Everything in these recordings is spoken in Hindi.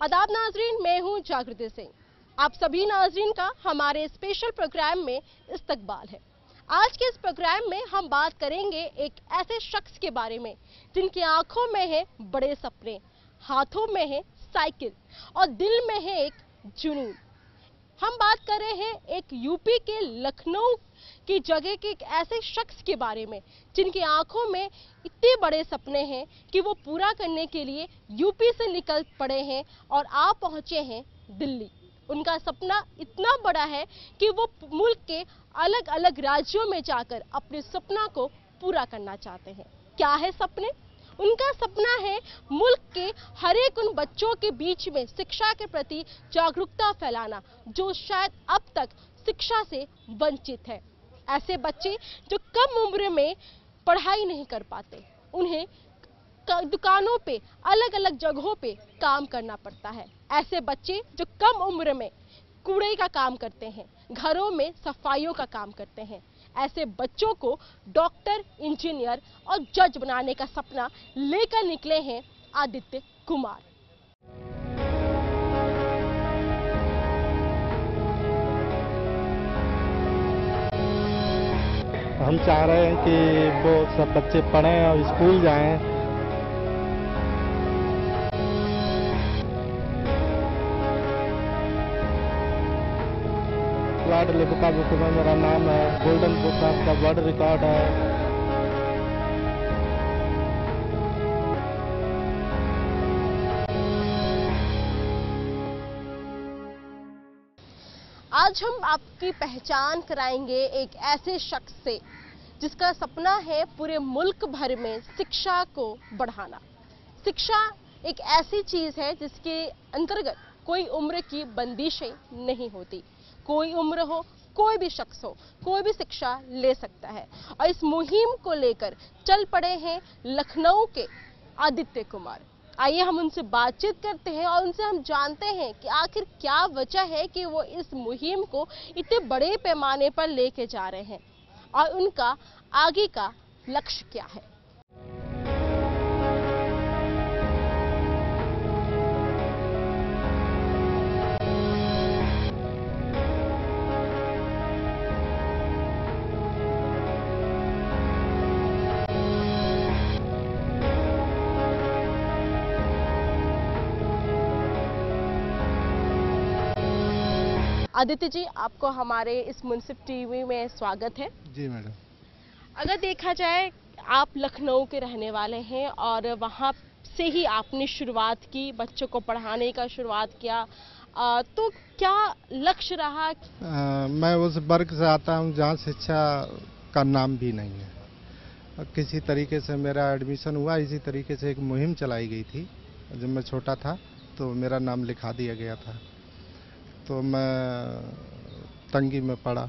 आदाब नाजरीन, मैं हूं जागृति सिंह। आप सभी नाजरीन का हमारे स्पेशल प्रोग्राम में इस्तकबाल है। आज के इस प्रोग्राम में हम बात करेंगे एक ऐसे शख्स के बारे में जिनकी आंखों में है बड़े सपने, हाथों में है साइकिल और दिल में है एक जुनून। हम बात कर रहे हैं एक यूपी के लखनऊ की जगह के एक ऐसे शख्स के बारे में जिनकी आंखों में इतने बड़े सपने हैं कि वो पूरा करने के लिए यूपी से निकल पड़े हैं और आ पहुंचे हैं दिल्ली। उनका सपना इतना बड़ा है कि वो मुल्क के अलग अलग राज्यों में जाकर अपने सपना को पूरा करना चाहते हैं। क्या है सपने? उनका सपना है मुल्क के हर एक उन बच्चों के बीच में शिक्षा के प्रति जागरूकता फैलाना जो शायद अब तक शिक्षा से वंचित है। ऐसे बच्चे जो कम उम्र में पढ़ाई नहीं कर पाते, उन्हें दुकानों पे अलग अलग जगहों पे काम करना पड़ता है। ऐसे बच्चे जो कम उम्र में कूड़े का काम करते हैं, घरों में सफाइयों का काम करते हैं, ऐसे बच्चों को डॉक्टर, इंजीनियर और जज बनाने का सपना लेकर निकले हैं आदित्य कुमार। हम चाह रहे हैं कि वो सब बच्चे पढ़ें और स्कूल जाएं। वर्ल्ड लिपिका बुक में मेरा नाम है, गोल्डन बुक का वर्ल्ड रिकॉर्ड है। आज हम आपकी पहचान कराएंगे एक ऐसे शख्स से जिसका सपना है पूरे मुल्क भर में शिक्षा को बढ़ाना। शिक्षा एक ऐसी चीज है जिसके अंतर्गत कोई उम्र की बंदिशें नहीं होती। कोई उम्र हो, कोई भी शख्स हो, कोई भी शिक्षा ले सकता है। और इस मुहिम को लेकर चल पड़े हैं लखनऊ के आदित्य कुमार। आइए हम उनसे बातचीत करते हैं और उनसे हम जानते हैं कि आखिर क्या वजह है कि वो इस मुहिम को इतने बड़े पैमाने पर लेके जा रहे हैं और उनका आगे का लक्ष्य क्या है। आदित्य जी, आपको हमारे इस मुंसिफ टीवी में स्वागत है। जी मैडम। अगर देखा जाए, आप लखनऊ के रहने वाले हैं और वहाँ से ही आपने शुरुआत की, बच्चों को पढ़ाने का शुरुआत किया, तो क्या लक्ष्य रहा? मैं उस वर्ग से आता हूँ जहाँ शिक्षा का नाम भी नहीं है। किसी तरीके से मेरा एडमिशन हुआ, इसी तरीके से एक मुहिम चलाई गई थी। जब मैं छोटा था तो मेरा नाम लिखा दिया गया था, तो मैं तंगी में पड़ा।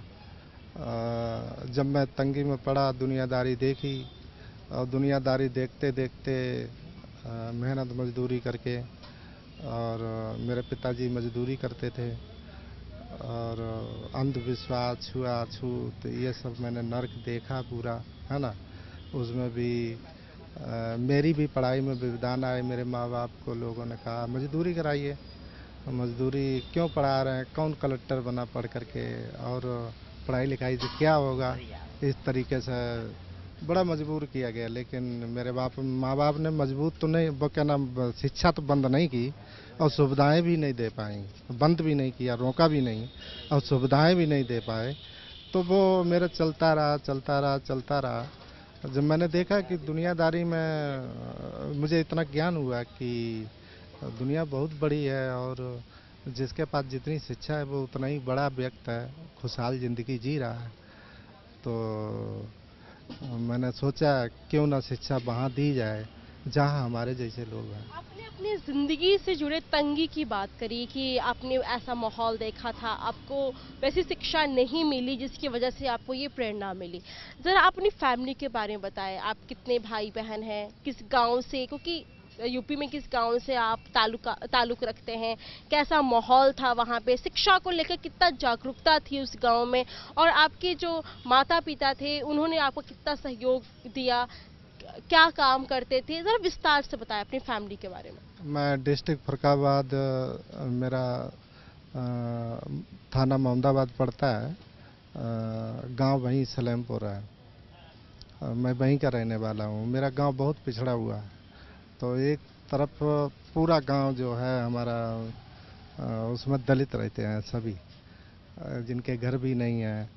जब मैं तंगी में पड़ा, दुनियादारी देखी और दुनियादारी देखते देखते मेहनत मजदूरी करके, और मेरे पिताजी मजदूरी करते थे, और अंधविश्वास, छुआछूत, ये सब मैंने नर्क देखा पूरा, है ना। उसमें भी मेरी भी पढ़ाई में विवधान आए। मेरे माँ बाप को लोगों ने कहा मजदूरी कराइए। मजदूरी क्यों पढ़ा रहे हैं, कौन कलेक्टर बना पढ़ करके, और पढ़ाई लिखाई से क्या होगा। इस तरीके से बड़ा मजबूर किया गया। लेकिन मेरे माँ बाप ने मजबूर तो नहीं, वो क्या नाम, शिक्षा तो बंद नहीं की और सुविधाएं भी नहीं दे पाई। बंद भी नहीं किया, रोका भी नहीं, और सुविधाएं भी नहीं दे पाए। तो वो मेरा चलता रहा चलता रहा चलता रहा। जब मैंने देखा कि दुनियादारी में मुझे इतना ज्ञान हुआ कि दुनिया बहुत बड़ी है और जिसके पास जितनी शिक्षा है वो उतना ही बड़ा व्यक्ति है, खुशहाल ज़िंदगी जी रहा है। तो मैंने सोचा क्यों ना शिक्षा वहाँ दी जाए जहाँ हमारे जैसे लोग हैं। आपने अपनी ज़िंदगी से जुड़े तंगी की बात करी कि आपने ऐसा माहौल देखा था, आपको वैसी शिक्षा नहीं मिली जिसकी वजह से आपको ये प्रेरणा मिली। ज़रा अपनी फैमिली के बारे में बताएं। आप कितने भाई बहन हैं, किस गांव से, क्योंकि यूपी में किस गांव से आप ताल्लुक रखते हैं, कैसा माहौल था वहाँ पे, शिक्षा को लेकर कितना जागरूकता थी उस गांव में, और आपके जो माता पिता थे उन्होंने आपको कितना सहयोग दिया, क्या काम करते थे? जरा विस्तार से बताएं अपनी फैमिली के बारे में। मैं डिस्ट्रिक्ट फरुखाबाद, मेरा थाना मोहम्मदाबाद पड़ता है, गांव वहीं सलेमपुर है। मैं वहीं का रहने वाला हूँ। मेरा गांव बहुत पिछड़ा हुआ है, तो एक तरफ पूरा गांव जो है हमारा, उसमें दलित रहते हैं सभी, जिनके घर भी नहीं है।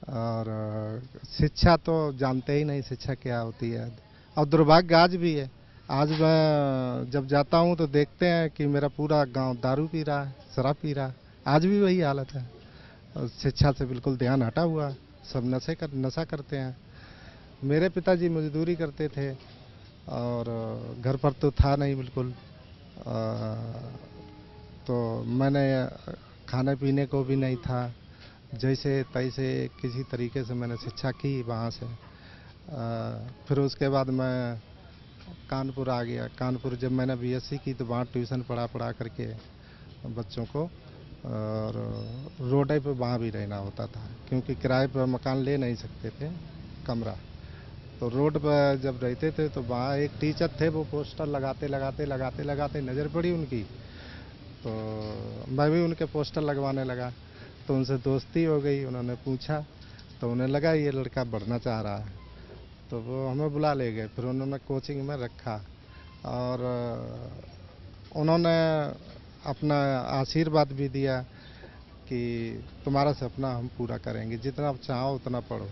और शिक्षा तो जानते ही नहीं शिक्षा क्या होती है। और दुर्भाग्य आज भी है। आज मैं जब जाता हूँ तो देखते हैं कि मेरा पूरा गांव दारू पी रहा है, शराब पी रहा है। आज भी वही हालत है। और शिक्षा से बिल्कुल ध्यान हटा हुआ, सब नशा करते हैं। मेरे पिताजी मजदूरी करते थे और घर पर तो था नहीं बिल्कुल। तो मैंने खाने पीने को भी नहीं था, जैसे तैसे किसी तरीके से मैंने शिक्षा की वहाँ से। फिर उसके बाद मैं कानपुर आ गया। कानपुर जब मैंने बीएससी की तो वहाँ ट्यूशन पढ़ा करके बच्चों को, और रोड पे वहाँ भी रहना होता था क्योंकि किराए पर मकान ले नहीं सकते थे, कमरा। तो रोड पर जब रहते थे तो वहाँ एक टीचर थे, वो पोस्टर लगाते नज़र पड़ी उनकी, तो मैं भी उनके पोस्टर लगवाने लगा। तो उनसे दोस्ती हो गई। उन्होंने पूछा तो उन्हें लगा ये लड़का बढ़ना चाह रहा है, तो वो हमें बुला ले गए। फिर उन्होंने कोचिंग में रखा और उन्होंने अपना आशीर्वाद भी दिया कि तुम्हारा सपना हम पूरा करेंगे, जितना चाहो उतना पढ़ो।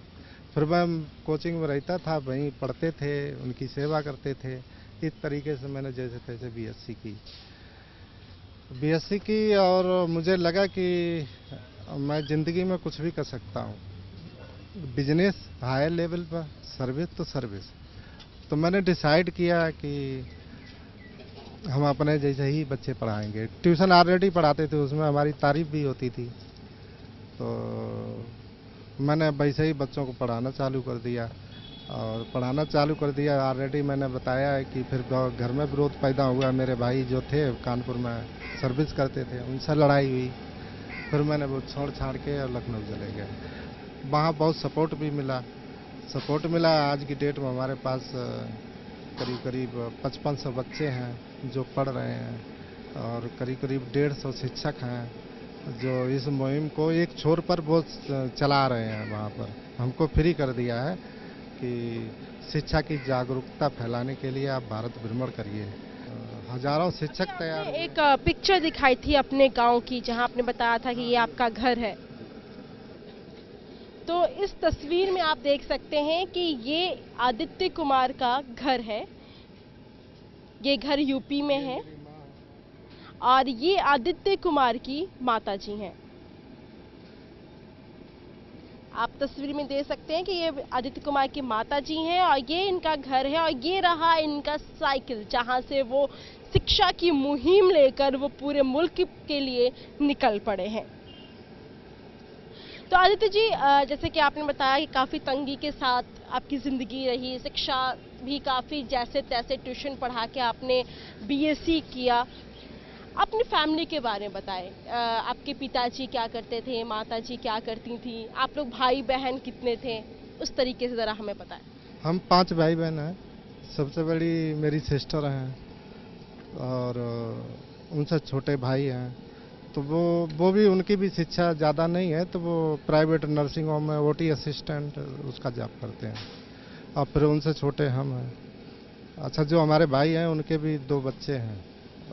फिर मैं कोचिंग में रहता था, वहीं पढ़ते थे, उनकी सेवा करते थे। इस तरीके से मैंने जैसे तैसे बीएससी की और मुझे लगा कि मैं ज़िंदगी में कुछ भी कर सकता हूँ। बिजनेस हायर लेवल पर, सर्विस तो सर्विस। तो मैंने डिसाइड किया कि हम अपने जैसे ही बच्चे पढ़ाएंगे। ट्यूशन ऑलरेडी पढ़ाते थे, उसमें हमारी तारीफ भी होती थी। तो मैंने वैसे ही बच्चों को पढ़ाना चालू कर दिया। ऑलरेडी मैंने बताया है कि फिर घर में विरोध पैदा हुआ। मेरे भाई जो थे कानपुर में सर्विस करते थे, उनसे लड़ाई हुई। फिर मैंने वो छोड़ छाड़ के लखनऊ चले गए। वहाँ बहुत सपोर्ट मिला। आज की डेट में हमारे पास करीब 5500 बच्चे हैं जो पढ़ रहे हैं और करीब 150 शिक्षक हैं जो इस मुहिम को एक छोर पर वो चला रहे हैं। वहाँ पर हमको फ्री कर दिया है कि शिक्षा की जागरूकता फैलाने के लिए आप भारत भ्रमण करिए। हजारों शिक्षक तैयार। एक पिक्चर दिखाई थी अपने गांव की, जहां आपने बताया था कि ये आपका घर है। तो इस तस्वीर में आप देख सकते हैं कि ये आदित्य कुमार का घर है। ये घर यूपी में है और ये आदित्य कुमार की माताजी हैं। आप तस्वीर में देख सकते हैं कि ये आदित्य कुमार की माताजी हैं और ये इनका घर है और ये रहा इनका साइकिल, जहां से वो शिक्षा की मुहिम लेकर वो पूरे मुल्क के लिए निकल पड़े हैं। तो आदित्य जी, जैसे कि आपने बताया कि काफ़ी तंगी के साथ आपकी ज़िंदगी रही, शिक्षा भी काफ़ी जैसे तैसे ट्यूशन पढ़ा के आपने बीएससी किया। अपनी फैमिली के बारे में बताएं। आपके पिताजी क्या करते थे, माताजी क्या करती थी, आप लोग भाई बहन कितने थे, उस तरीके से ज़रा हमें बताएं। हम 5 भाई बहन हैं। सबसे बड़ी मेरी सिस्टर हैं और उनसे छोटे भाई हैं। तो वो भी, उनकी भी शिक्षा ज़्यादा नहीं है, तो वो प्राइवेट नर्सिंग होम में ओटी असिस्टेंट उसका जॉब करते हैं। और फिर उनसे छोटे हम हैं। अच्छा, जो हमारे भाई हैं उनके भी 2 बच्चे हैं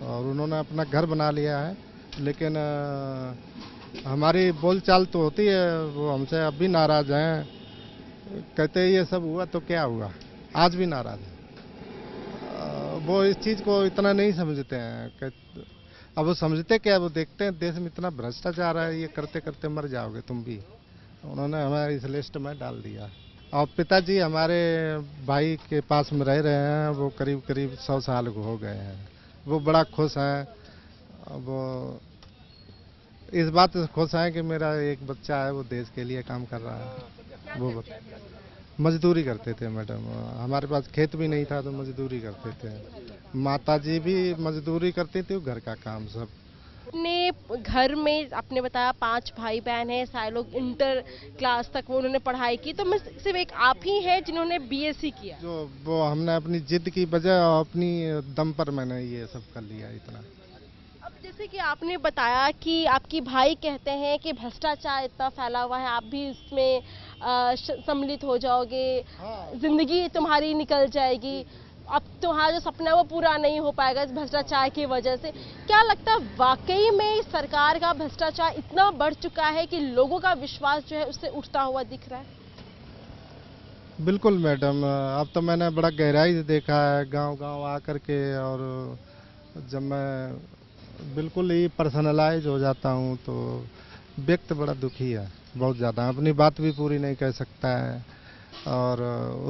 और उन्होंने अपना घर बना लिया है। लेकिन हमारी बोलचाल तो होती है, वो हमसे अब भी नाराज़ हैं। कहते हैं ये सब हुआ तो क्या हुआ, आज भी नाराज़ हैं। वो इस चीज़ को इतना नहीं समझते हैं। अब वो समझते क्या, वो देखते हैं देश में इतना भ्रष्टाचार है, ये करते करते मर जाओगे तुम भी। उन्होंने हमें इस लिस्ट में डाल दिया। और पिताजी हमारे भाई के पास में रह रहे हैं, वो करीब 100 साल हो गए हैं। वो बड़ा खुश हैं। वो इस बात से खुश हैं कि मेरा एक बच्चा है वो देश के लिए काम कर रहा है। वो मजदूरी करते थे मैडम, हमारे पास खेत भी नहीं था तो मजदूरी करते थे। माताजी भी मजदूरी करती थी, घर का काम सब। अपने घर में आपने बताया 5 भाई बहन हैं, सारे लोग इंटर क्लास तक वो उन्होंने पढ़ाई की, तो मैं सिर्फ एक आप ही हैं जिन्होंने बीएससी किया। जो वो हमने अपनी जिद की वजह और अपनी दम पर मैंने ये सब कर लिया इतना। अब जैसे कि आपने बताया कि आपकी भाई कहते हैं कि भ्रष्टाचार इतना फैला हुआ है, आप भी इसमें सम्मिलित हो जाओगे, जिंदगी तुम्हारी निकल जाएगी, अब तुम्हारा जो सपना है वो पूरा नहीं हो पाएगा इस भ्रष्टाचार की वजह से। क्या लगता है वाकई में सरकार का भ्रष्टाचार इतना बढ़ चुका है कि लोगों का विश्वास जो है उससे उठता हुआ दिख रहा है? बिल्कुल मैडम, अब तो मैंने बड़ा गहराई से देखा है गांव-गांव आकर के। और जब मैं बिल्कुल ही पर्सनलाइज हो जाता हूं तो व्यक्ति बड़ा दुखी है, बहुत ज़्यादा। अपनी बात भी पूरी नहीं कह सकता है और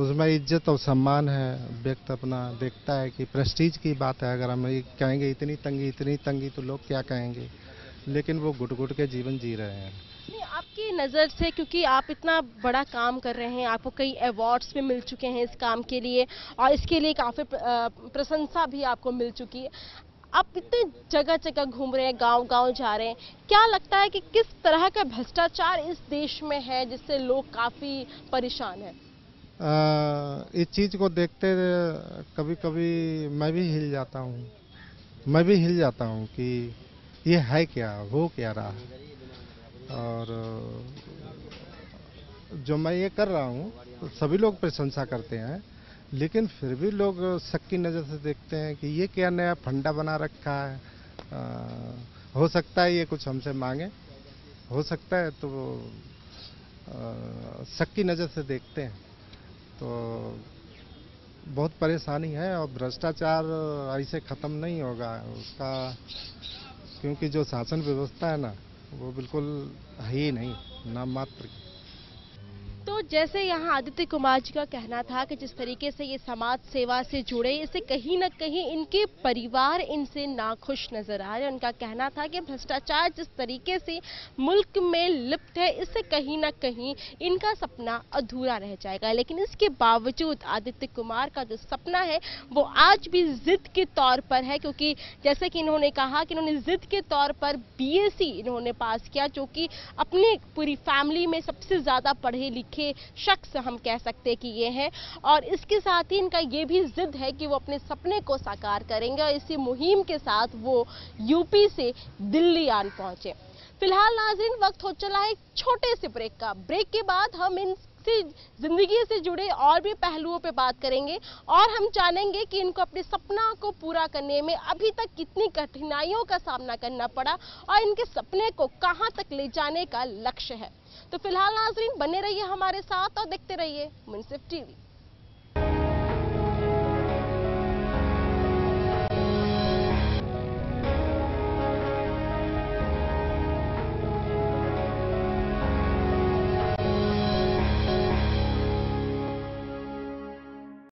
उसमें इज्जत और सम्मान है। व्यक्ति अपना देखता है कि प्रेस्टीज की बात है, अगर हम ये कहेंगे इतनी तंगी तो लोग क्या कहेंगे, लेकिन वो घुट-घुट के जीवन जी रहे हैं। नहीं, आपकी नज़र से, क्योंकि आप इतना बड़ा काम कर रहे हैं, आपको कई अवार्ड्स भी मिल चुके हैं इस काम के लिए और इसके लिए काफ़ी प्रशंसा भी आपको मिल चुकी है। आप इतने जगह जगह घूम रहे हैं, गांव-गांव जा रहे हैं, क्या लगता है कि किस तरह का भ्रष्टाचार इस देश में है जिससे लोग काफ़ी परेशान हैं? इस चीज़ को देखते कभी-कभी मैं भी हिल जाता हूँ। मैं भी हिल जाता हूँ कि ये है क्या, हो क्या रहा है। और जो मैं ये कर रहा हूँ तो सभी लोग प्रशंसा करते हैं, लेकिन फिर भी लोग शक की नज़र से देखते हैं कि ये क्या नया फंडा बना रखा है। हो सकता है ये कुछ हमसे मांगे, हो सकता है, तो शक की नज़र से देखते हैं। तो बहुत परेशानी है और भ्रष्टाचार ऐसे ख़त्म नहीं होगा उसका, क्योंकि जो शासन व्यवस्था है ना वो बिल्कुल है ही नहीं, नाम मात्र की। तो जैसे यहाँ आदित्य कुमार जी का कहना था कि जिस तरीके से ये समाज सेवा से जुड़े, इससे कहीं ना कहीं इनके परिवार इनसे नाखुश नजर आ रहे हैं। उनका कहना था कि भ्रष्टाचार जिस तरीके से मुल्क में लिप्त है, इससे कहीं ना कहीं इनका सपना अधूरा रह जाएगा। लेकिन इसके बावजूद आदित्य कुमार का जो सपना है वो आज भी जिद के तौर पर है, क्योंकि जैसे कि इन्होंने कहा कि इन्होंने जिद के तौर पर बीएससी इन्होंने पास किया, जो कि अपने पूरी फैमिली में सबसे ज़्यादा पढ़े लिखे शख्स हम कह सकते हैं कि ये है। और इसके साथ ही इनका ये भी जिद है कि वो अपने सपने को साकार करेंगे और इसी मुहिम के साथ वो यूपी से दिल्ली आन पहुंचे। फिलहाल नाज़रीन, वक्त हो चला है एक छोटे से ब्रेक का। ब्रेक के बाद हम इनसे जिंदगी से जुड़े और भी पहलुओं पे बात करेंगे और हम जानेंगे कि इनको अपने सपना को पूरा करने में अभी तक कितनी कठिनाइयों का सामना करना पड़ा और इनके सपने को कहां तक ले जाने का लक्ष्य है। तो फिलहाल नाज़रीन, बने रहिए हमारे साथ और देखते रहिए मुनसिफ टीवी।